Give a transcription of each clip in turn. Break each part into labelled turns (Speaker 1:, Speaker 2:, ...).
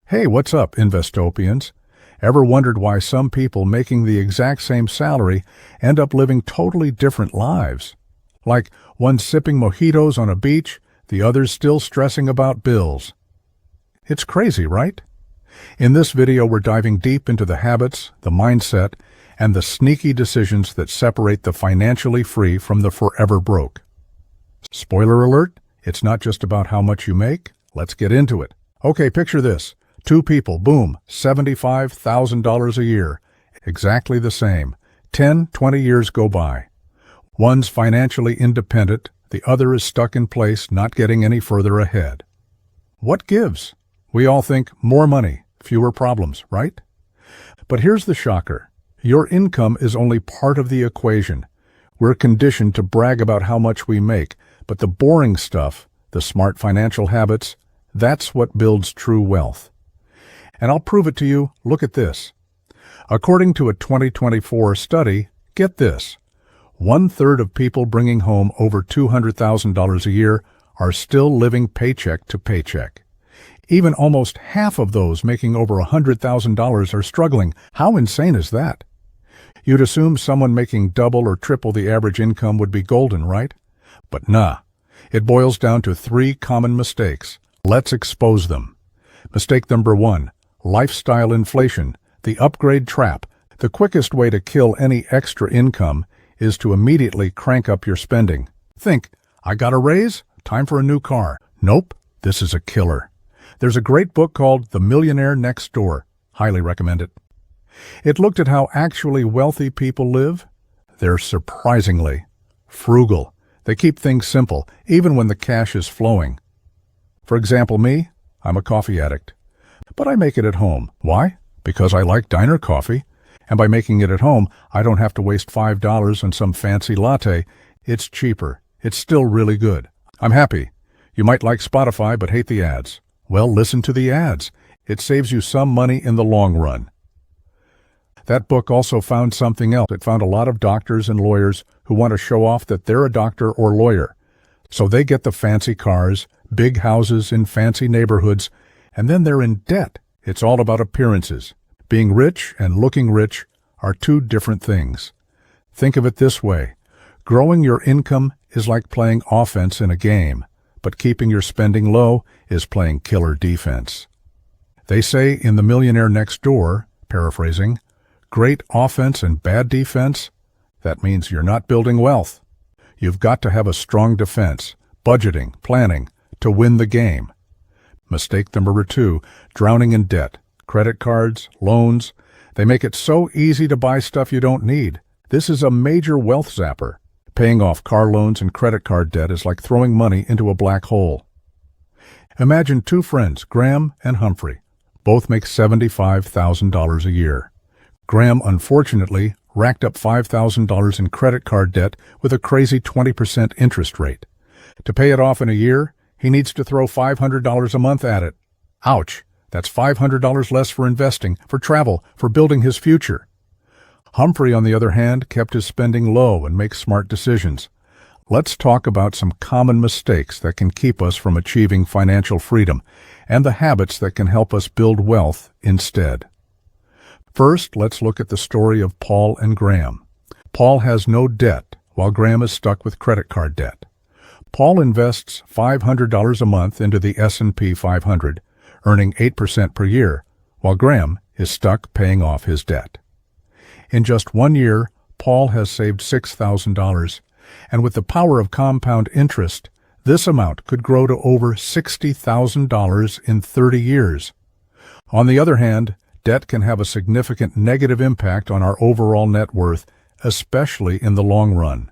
Speaker 1: Hey, what's up, Investopians? Ever wondered why some people making the exact same salary end up living totally different lives? Like one sipping mojitos on a beach, the other's still stressing about bills. It's crazy, right? In this video, we're diving deep into the habits, the mindset, and the sneaky decisions that separate the financially free from the forever broke. Spoiler alert, it's not just about how much you make. Let's get into it. Okay, picture this. Two people, boom, $75,000 a year. Exactly the same. 10, 20 years go by. One's financially independent, the other is stuck in place, not getting any further ahead. What gives? We all think more money, fewer problems, right? But here's the shocker. Your income is only part of the equation. We're conditioned to brag about how much we make, but the boring stuff, the smart financial habits, that's what builds true wealth. And I'll prove it to you. Look at this. According to a 2024 study, get this, 1/3 of people bringing home over $200,000 a year are still living paycheck to paycheck. Even almost half of those making over $100,000 are struggling. How insane is that? You'd assume someone making double or triple the average income would be golden, right? But nah. It boils down to 3 common mistakes. Let's expose them. Mistake number 1. Lifestyle inflation, the upgrade trap. The quickest way to kill any extra income is to immediately crank up your spending. Think, I got a raise? Time for a new car. Nope, this is a killer. There's a great book called The Millionaire Next Door. Highly recommend it. It looked at how actually wealthy people live. They're surprisingly frugal. They keep things simple, even when the cash is flowing. For example, me, I'm a coffee addict. But I make it at home. Why? Because I like diner coffee. And by making it at home, I don't have to waste $5 on some fancy latte. It's cheaper. It's still really good. I'm happy. You might like Spotify but hate the ads. Well, listen to the ads. It saves you some money in the long run. That book also found something else. It found a lot of doctors and lawyers who want to show off that they're a doctor or lawyer. So they get the fancy cars, big houses in fancy neighborhoods, and then they're in debt. It's all about appearances. Being rich and looking rich are 2 different things. Think of it this way. Growing your income is like playing offense in a game, but keeping your spending low is playing killer defense. They say in The Millionaire Next Door, paraphrasing, great offense and bad defense, that means you're not building wealth. You've got to have a strong defense, budgeting, planning, to win the game. Mistake number 2, drowning in debt. Credit cards, loans, they make it so easy to buy stuff you don't need. This is a major wealth zapper. Paying off car loans and credit card debt is like throwing money into a black hole. Imagine 2 friends, Graham and Humphrey. Both make $75,000 a year. Graham, unfortunately, racked up $5,000 in credit card debt with a crazy 20% interest rate. To pay it off in a year, he needs to throw $500 a month at it. Ouch! That's $500 less for investing, for travel, for building his future. Humphrey, on the other hand, kept his spending low and makes smart decisions. Let's talk about some common mistakes that can keep us from achieving financial freedom and the habits that can help us build wealth instead. First, let's look at the story of Paul and Graham. Paul has no debt, while Graham is stuck with credit card debt. Paul invests $500 a month into the S&P 500, earning 8% per year, while Graham is stuck paying off his debt. In just 1 year, Paul has saved $6,000, and with the power of compound interest, this amount could grow to over $60,000 in 30 years. On the other hand, debt can have a significant negative impact on our overall net worth, especially in the long run.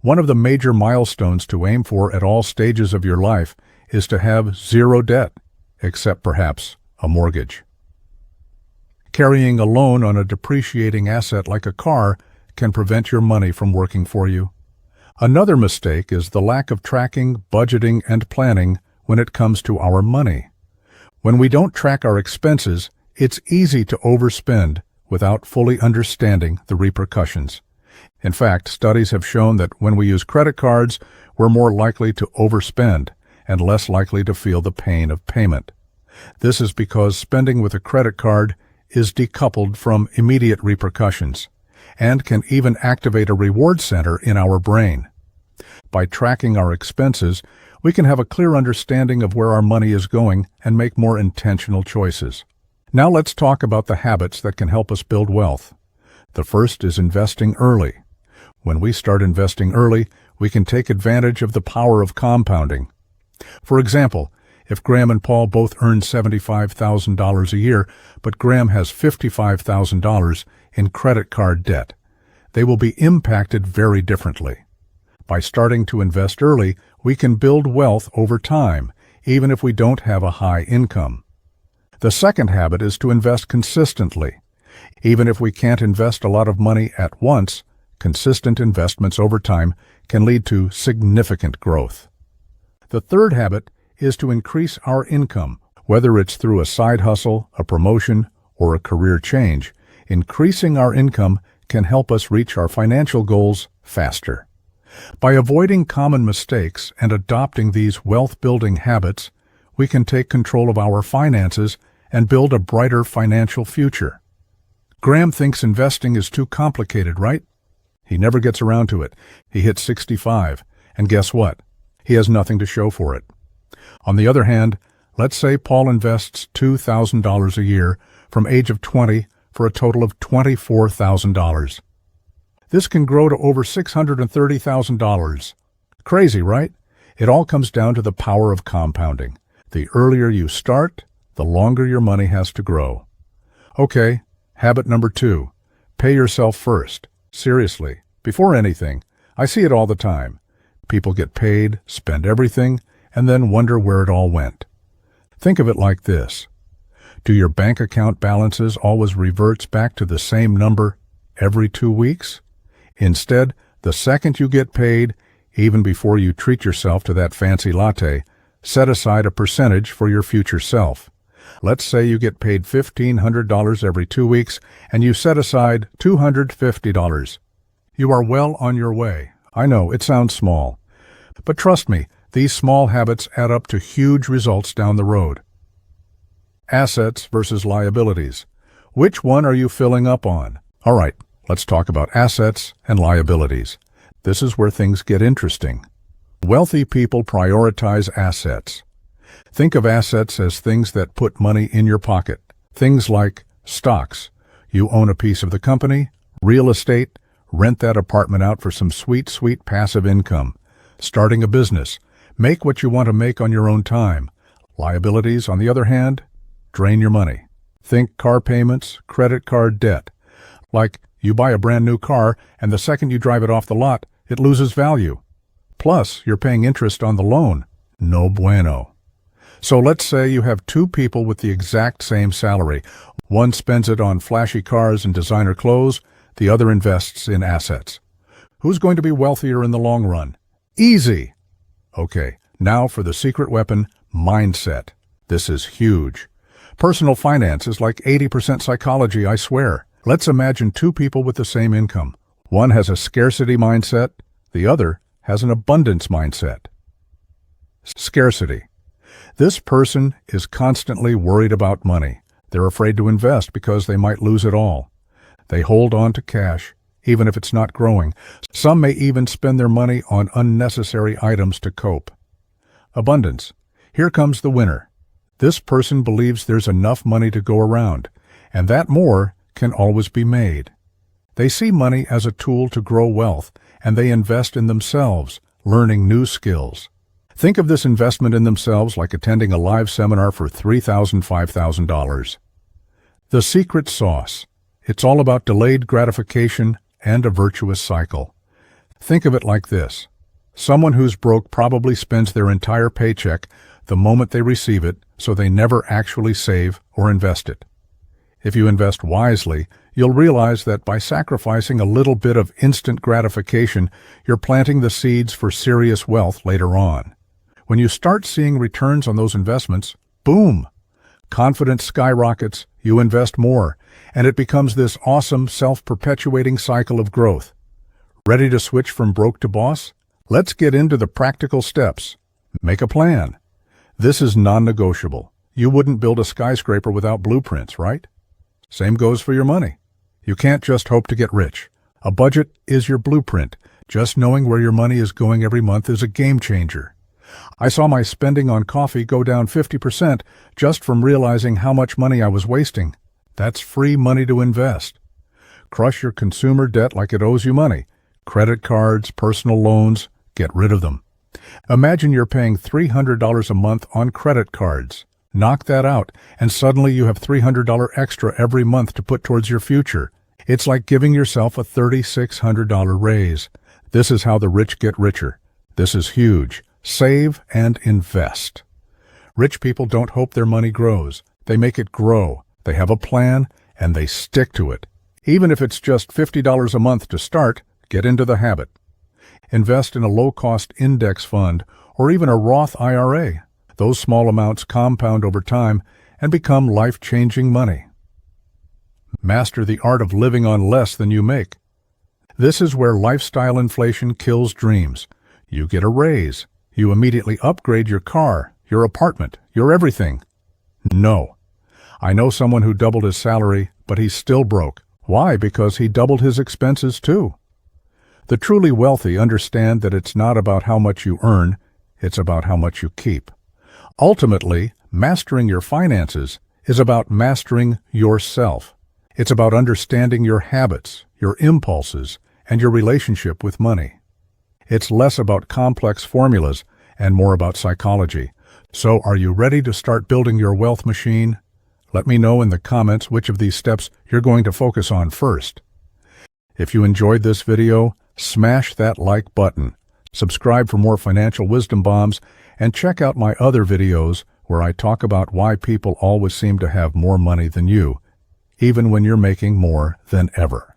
Speaker 1: One of the major milestones to aim for at all stages of your life is to have 0 debt, except perhaps a mortgage. Carrying a loan on a depreciating asset like a car can prevent your money from working for you. Another mistake is the lack of tracking, budgeting, and planning when it comes to our money. When we don't track our expenses, it's easy to overspend without fully understanding the repercussions. In fact, studies have shown that when we use credit cards, we're more likely to overspend and less likely to feel the pain of payment. This is because spending with a credit card is decoupled from immediate repercussions and can even activate a reward center in our brain. By tracking our expenses, we can have a clear understanding of where our money is going and make more intentional choices. Now let's talk about the habits that can help us build wealth. The first is investing early. When we start investing early, we can take advantage of the power of compounding. For example, if Graham and Paul both earn $75,000 a year, but Graham has $55,000 in credit card debt, they will be impacted very differently. By starting to invest early, we can build wealth over time, even if we don't have a high income. The second habit is to invest consistently. Even if we can't invest a lot of money at once, consistent investments over time can lead to significant growth. The third habit is to increase our income, whether it's through a side hustle, a promotion, or a career change. Increasing our income can help us reach our financial goals faster. By avoiding common mistakes and adopting these wealth-building habits, we can take control of our finances and build a brighter financial future. Graham thinks investing is too complicated, right? He never gets around to it. He hits 65, and guess what? He has nothing to show for it. On the other hand, let's say Paul invests $2,000 a year from age of 20 for a total of $24,000. This can grow to over $630,000. Crazy, right? It all comes down to the power of compounding. The earlier you start, the longer your money has to grow. Okay, habit number 2. Pay yourself first. Seriously, before anything. I see it all the time. People get paid, spend everything, and then wonder where it all went. Think of it like this. Do your bank account balances always reverts back to the same number every 2 weeks? Instead, the second you get paid, even before you treat yourself to that fancy latte, set aside a percentage for your future self. Let's say you get paid $1,500 every 2 weeks, and you set aside $250. You are well on your way. I know, it sounds small. But trust me, these small habits add up to huge results down the road. Assets versus liabilities. Which one are you filling up on? All right, let's talk about assets and liabilities. This is where things get interesting. Wealthy people prioritize assets. Think of assets as things that put money in your pocket. Things like stocks. You own a piece of the company, real estate, rent that apartment out for some sweet, sweet passive income. Starting a business. Make what you want to make on your own time. Liabilities, on the other hand, drain your money. Think car payments, credit card debt. Like you buy a brand new car, and the second you drive it off the lot, it loses value. Plus, you're paying interest on the loan. No bueno. So let's say you have 2 people with the exact same salary. One spends it on flashy cars and designer clothes, the other invests in assets. Who's going to be wealthier in the long run? Easy! Okay, now for the secret weapon, mindset. This is huge. Personal finance is like 80% psychology, I swear. Let's imagine 2 people with the same income. One has a scarcity mindset, the other has an abundance mindset. Scarcity. This person is constantly worried about money. They're afraid to invest because they might lose it all. They hold on to cash, even if it's not growing. Some may even spend their money on unnecessary items to cope. Abundance. Here comes the winner. This person believes there's enough money to go around, and that more can always be made. They see money as a tool to grow wealth, and they invest in themselves, learning new skills. Think of this investment in themselves like attending a live seminar for $3,000, $5,000. The secret sauce. It's all about delayed gratification and a virtuous cycle. Think of it like this. Someone who's broke probably spends their entire paycheck the moment they receive it, so they never actually save or invest it. If you invest wisely, you'll realize that by sacrificing a little bit of instant gratification, you're planting the seeds for serious wealth later on. When you start seeing returns on those investments, boom! Confidence skyrockets, you invest more, and it becomes this awesome self-perpetuating cycle of growth. Ready to switch from broke to boss? Let's get into the practical steps. Make a plan. This is non-negotiable. You wouldn't build a skyscraper without blueprints, right? Same goes for your money. You can't just hope to get rich. A budget is your blueprint. Just knowing where your money is going every month is a game changer. I saw my spending on coffee go down 50% just from realizing how much money I was wasting. That's free money to invest. Crush your consumer debt like it owes you money. Credit cards, personal loans, get rid of them. Imagine you're paying $300 a month on credit cards. Knock that out, and suddenly you have $300 extra every month to put towards your future. It's like giving yourself a $3,600 raise. This is how the rich get richer. This is huge. Save and invest. Rich people don't hope their money grows. They make it grow. They have a plan, and they stick to it. Even if it's just $50 a month to start, get into the habit. Invest in a low-cost index fund or even a Roth IRA. Those small amounts compound over time and become life-changing money. Master the art of living on less than you make. This is where lifestyle inflation kills dreams. You get a raise. You immediately upgrade your car, your apartment, your everything. No. I know someone who doubled his salary, but he's still broke. Why? Because he doubled his expenses too. The truly wealthy understand that it's not about how much you earn, it's about how much you keep. Ultimately, mastering your finances is about mastering yourself. It's about understanding your habits, your impulses, and your relationship with money. It's less about complex formulas and more about psychology. So, are you ready to start building your wealth machine? Let me know in the comments which of these steps you're going to focus on first. If you enjoyed this video, smash that like button, subscribe for more financial wisdom bombs, and check out my other videos where I talk about why people always seem to have more money than you, even when you're making more than ever.